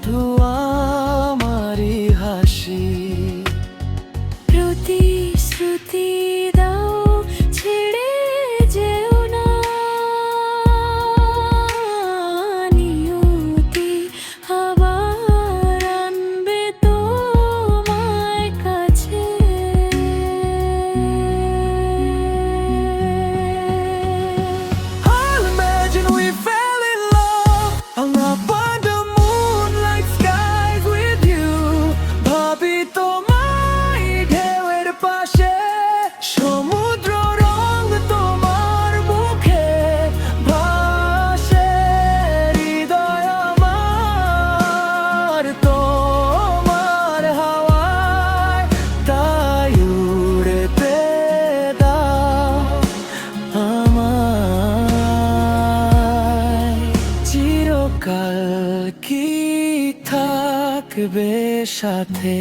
শুধু আমারই হাসি। প্রতিশ্রুতি দাও, ছেড়ে যেও না। নিয়তি আবার আনবে তোমায় কাছে। I'll imagine we fell in love. I'll not find the moonlight skies with you. ভাবি তোমায় ঢেউয়ের পাশে, সমুদ্র রং তোমার মুখে ভাসে। হৃদয় আমার তোমার হাওয়ায়, তাই উড়তে দাও আমায়। চিরকাল কি থাকবে সাথে।